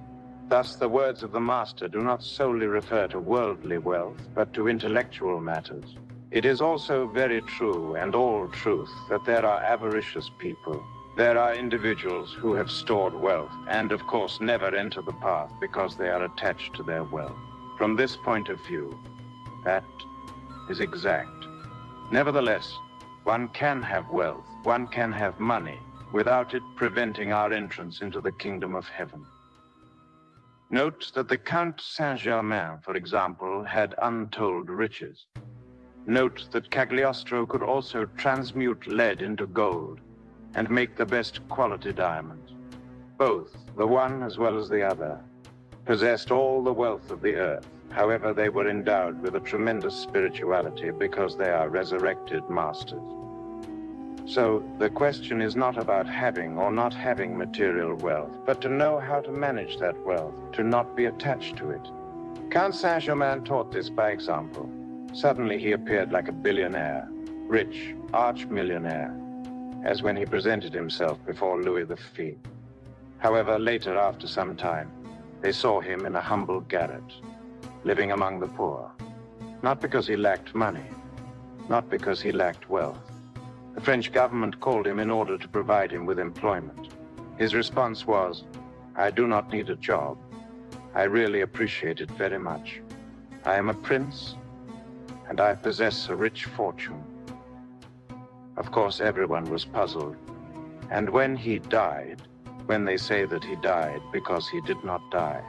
S1: Thus, the words of the Master do not solely refer to worldly wealth, but to intellectual matters. It is also very true, and all truth, that there are avaricious people. There are individuals who have stored wealth, and of course never enter the path because they are attached to their wealth. From this point of view, that is exact. Nevertheless, one can have wealth, one can have money, without it preventing our entrance into the kingdom of heaven. Note that the Count Saint-Germain, for example, had untold riches. Note that Cagliostro could also transmute lead into gold and make the best quality diamonds. Both, the one as well as the other, possessed all the wealth of the earth. However, they were endowed with a tremendous spirituality because they are resurrected masters. So the question is not about having or not having material wealth, but to know how to manage that wealth, to not be attached to it. Count Saint-Germain taught this by example. Suddenly he appeared like a billionaire, rich, arch-millionaire, as when he presented himself before Louis XV. However, later, after some time, they saw him in a humble garret, living among the poor, not because he lacked money, not because he lacked wealth. The French government called him in order to provide him with employment. His response was, "I do not need a job. I really appreciate it very much. I am a prince, and I possess a rich fortune." Of course, everyone was puzzled. And when he died, when they say that he died because he did not die,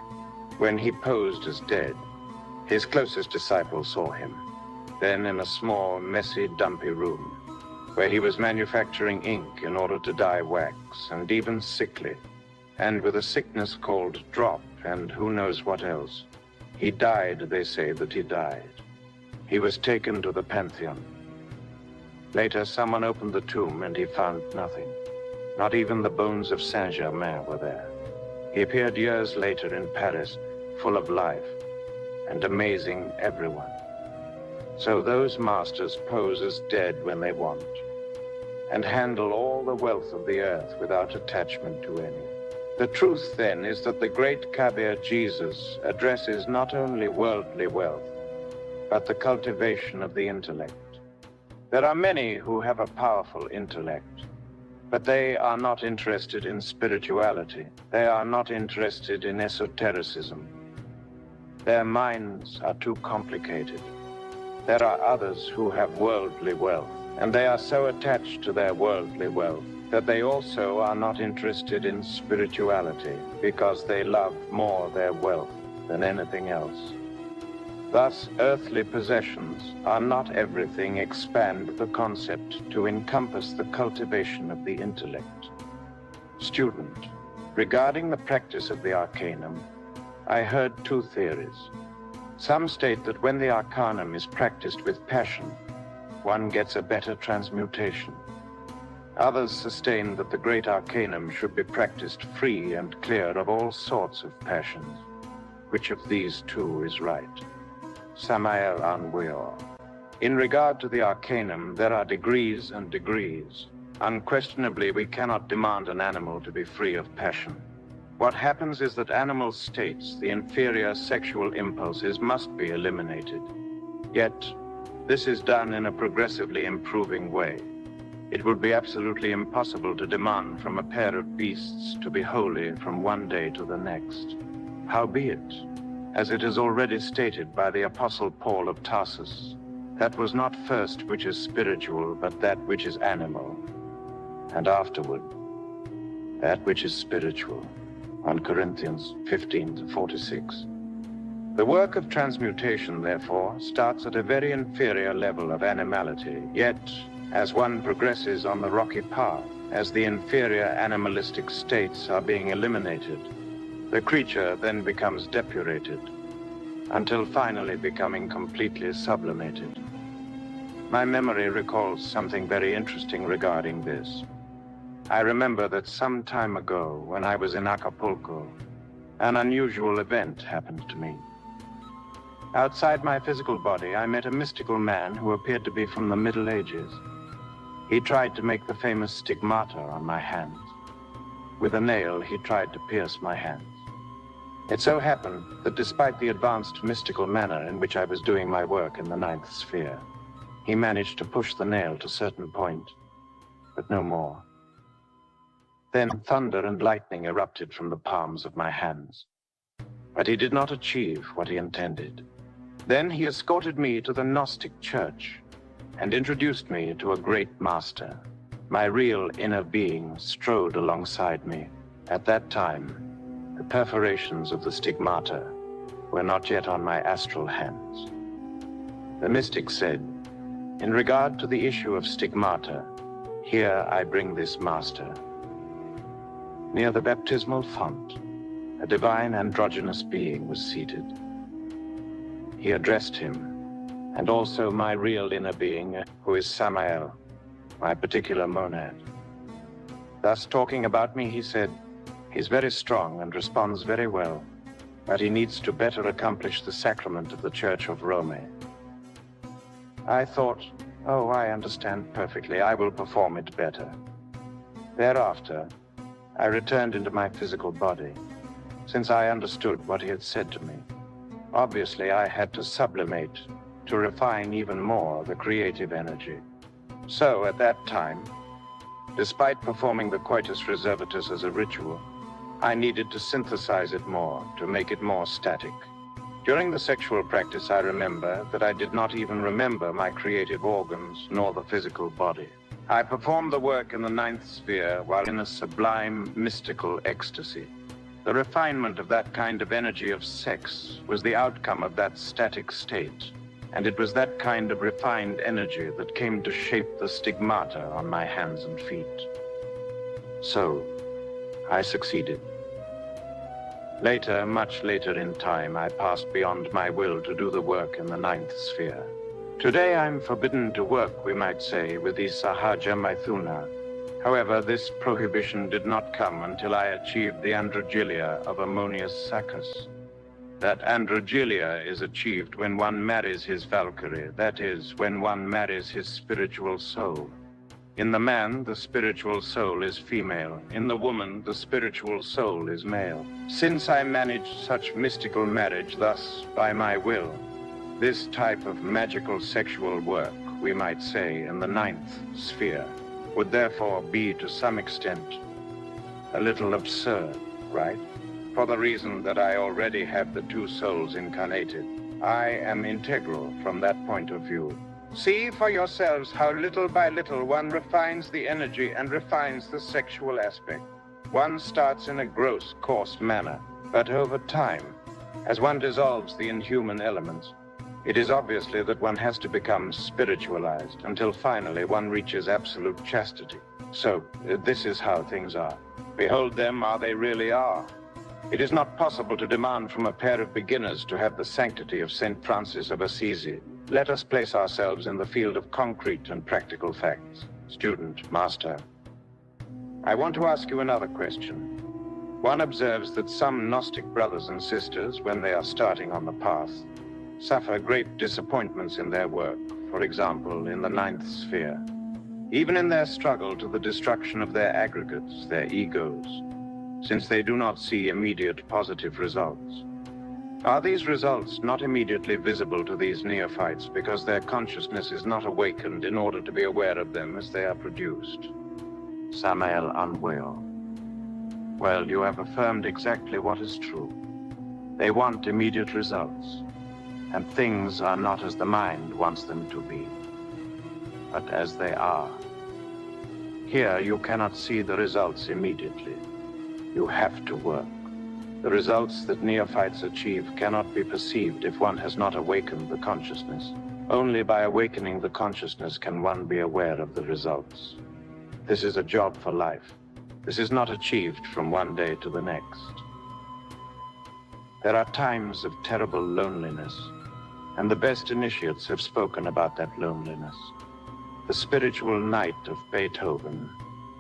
S1: when he posed as dead, his closest disciples saw him, then in a small, messy, dumpy room, where he was manufacturing ink in order to dye wax, and even sickly, and with a sickness called drop, and who knows what else. He died, they say that he died. He was taken to the Pantheon. Later, someone opened the tomb, and he found nothing. Not even the bones of Saint-Germain were there. He appeared years later in Paris, full of life, and amazing everyone. So those masters pose as dead when they want, and handle all the wealth of the earth without attachment to any. The truth, then, is that the great Kabir Jesus addresses not only worldly wealth, but the cultivation of the intellect. There are many who have a powerful intellect, but they are not interested in spirituality. They are not interested in esotericism. Their minds are too complicated. There are others who have worldly wealth, and they are so attached to their worldly wealth that they also are not interested in spirituality because they love more their wealth than anything else. Thus, earthly possessions are not everything. Expand the concept to encompass the cultivation of the intellect. Student, regarding the practice of the Arcanum, I heard two theories. Some state that when the Arcanum is practiced with passion, one gets a better transmutation. Others sustain that the great Arcanum should be practiced free and clear of all sorts of passions. Which of these two is right? Samael Aun Weor. In regard to the Arcanum, there are degrees and degrees. Unquestionably, we cannot demand an animal to be free of passion. What happens is that animal states, the inferior sexual impulses, must be eliminated. Yet, This is done in a progressively improving way. It would be absolutely impossible to demand from a pair of beasts to be holy from one day to the next. Howbeit, as it is already stated by the Apostle Paul of Tarsus, that was not first which is spiritual, but that which is animal, and afterward, that which is spiritual. 1 Corinthians 15:46. The work of transmutation, therefore, starts at a very inferior level of animality, yet, as one progresses on the rocky path, as the inferior animalistic states are being eliminated, the creature then becomes depurated, until finally becoming completely sublimated. My memory recalls something very interesting regarding this. I remember that some time ago, when I was in Acapulco, an unusual event happened to me. Outside my physical body, I met a mystical man who appeared to be from the Middle Ages. He tried to make the famous stigmata on my hands. With a nail, he tried to pierce my hands. It so happened that despite the advanced mystical manner in which I was doing my work in the ninth sphere, he managed to push the nail to a certain point, but no more. Then thunder and lightning erupted from the palms of my hands. But he did not achieve what he intended. Then he escorted me to the Gnostic church and introduced me to a great master. My real inner being strode alongside me. At that time, the perforations of the stigmata were not yet on my astral hands. The mystic said, "In regard to the issue of stigmata, here I bring this master." Near the baptismal font, a divine androgynous being was seated. He addressed him, and also my real inner being, who is Samael, my particular monad. Thus talking about me, he said, "He's very strong and responds very well, but he needs to better accomplish the sacrament of the Church of Rome." I thought, "Oh, I understand perfectly. I will perform it better." Thereafter, I returned into my physical body, since I understood what he had said to me. Obviously, I had to sublimate, to refine even more the creative energy. So, at that time, despite performing the coitus reservatus as a ritual, I needed to synthesize it more, to make it more static. During the sexual practice, I remember that I did not even remember my creative organs, nor the physical body. I performed the work in the ninth sphere while in a sublime, mystical ecstasy. The refinement of that kind of energy of sex was the outcome of that static state, and it was that kind of refined energy that came to shape the stigmata on my hands and feet. So, I succeeded. Later, much later in time, I passed beyond my will to do the work in the ninth sphere. Today I'm forbidden to work, we might say, with the Sahaja Maithuna. However, this prohibition did not come until I achieved the androgylia of Ammonius Saccus. That androgylia is achieved when one marries his Valkyrie, that is, when one marries his spiritual soul. In the man, the spiritual soul is female. In the woman, the spiritual soul is male. Since I managed such mystical marriage, thus, by my will, this type of magical sexual work, we might say, in the ninth sphere, would therefore be, to some extent, a little absurd, right? For the reason that I already have the two souls incarnated. I am integral from that point of view. See for yourselves how little by little one refines the energy and refines the sexual aspect. One starts in a gross, coarse manner, but over time, as one dissolves the inhuman elements, it is obviously that one has to become spiritualized until finally one reaches absolute chastity. So, this is how things are. Behold them how they really are. It is not possible to demand from a pair of beginners to have the sanctity of St. Francis of Assisi. Let us place ourselves in the field of concrete and practical facts. Student, master. I want to ask you another question. One observes that some Gnostic brothers and sisters, when they are starting on the path, suffer great disappointments in their work, for example, in the ninth sphere. Even in their struggle to the destruction of their aggregates, their egos, since they do not see immediate positive results. Are these results not immediately visible to these neophytes because their consciousness is not awakened in order to be aware of them as they are produced? Samael Aun Weor. Well, you have affirmed exactly what is true. They want immediate results, and things are not as the mind wants them to be, but as they are. Here you cannot see the results immediately. You have to work. The results that neophytes achieve cannot be perceived if one has not awakened the consciousness. Only by awakening the consciousness can one be aware of the results. This is a job for life. This is not achieved from one day to the next. There are times of terrible loneliness, and the best initiates have spoken about that loneliness. The spiritual night of Beethoven,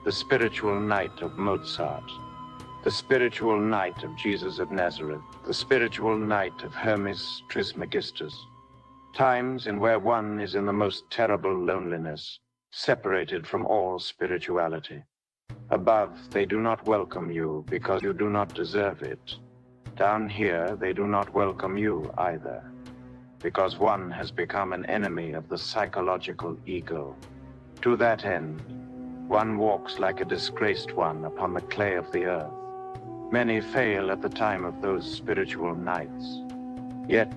S1: the spiritual night of Mozart, the spiritual night of Jesus of Nazareth, the spiritual night of Hermes Trismegistus. Times in where one is in the most terrible loneliness, separated from all spirituality. Above, they do not welcome you because you do not deserve it. Down here, they do not welcome you either, because one has become an enemy of the psychological ego. To that end, one walks like a disgraced one upon the clay of the earth. Many fail at the time of those spiritual nights. Yet,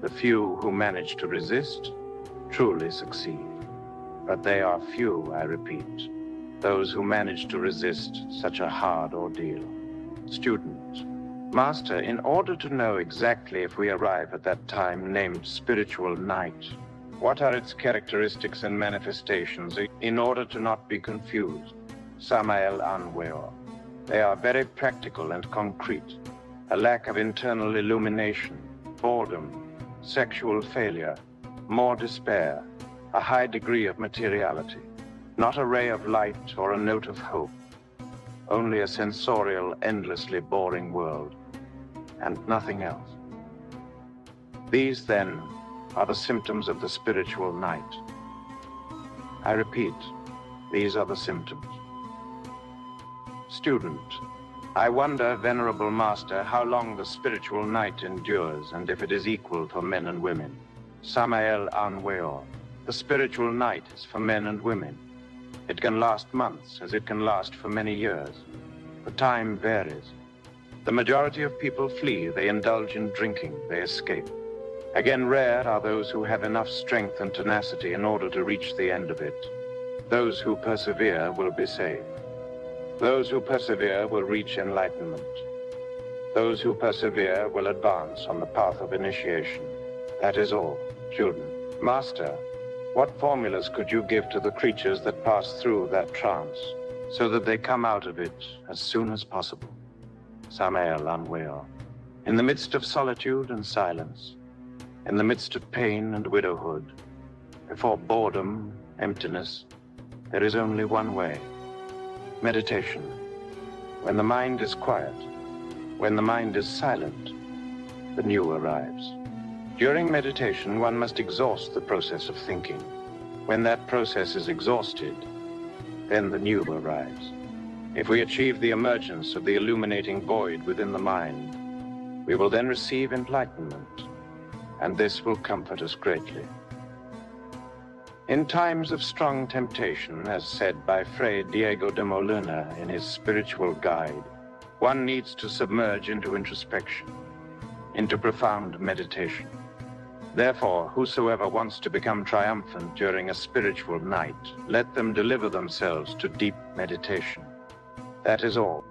S1: the few who manage to resist truly succeed. But they are few, I repeat, those who manage to resist such a hard ordeal. Student, Master, in order to know exactly if we arrive at that time named spiritual night, what are its characteristics and manifestations in order to not be confused? Samael Aun Weor. They are very practical and concrete. A lack of internal illumination, boredom, sexual failure, more despair, a high degree of materiality. Not a ray of light or a note of hope. Only a sensorial, endlessly boring world, and nothing else. These, then, are the symptoms of the spiritual night. I repeat, these are the symptoms. Student, I wonder, Venerable Master, how long the spiritual night endures and if it is equal for men and women. Samael Aun Weor. The spiritual night is for men and women. It can last months as it can last for many years. The time varies. The majority of people flee, they indulge in drinking, they escape. Again, rare are those who have enough strength and tenacity in order to reach the end of it. Those who persevere will be saved. Those who persevere will reach enlightenment. Those who persevere will advance on the path of initiation. That is all, children. Master, what formulas could you give to the creatures that pass through that trance, so that they come out of it as soon as possible? Samael Aun Weor. In the midst of solitude and silence, in the midst of pain and widowhood, before boredom, emptiness, there is only one way. Meditation. When the mind is quiet, when the mind is silent, the new arrives. During meditation, one must exhaust the process of thinking. When that process is exhausted, then the new arrives. If we achieve the emergence of the illuminating void within the mind, we will then receive enlightenment, and this will comfort us greatly. In times of strong temptation, as said by Fray Diego de Molina in his spiritual guide, one needs to submerge into introspection, into profound meditation. Therefore, whosoever wants to become triumphant during a spiritual night, let them deliver themselves to deep meditation. That is all.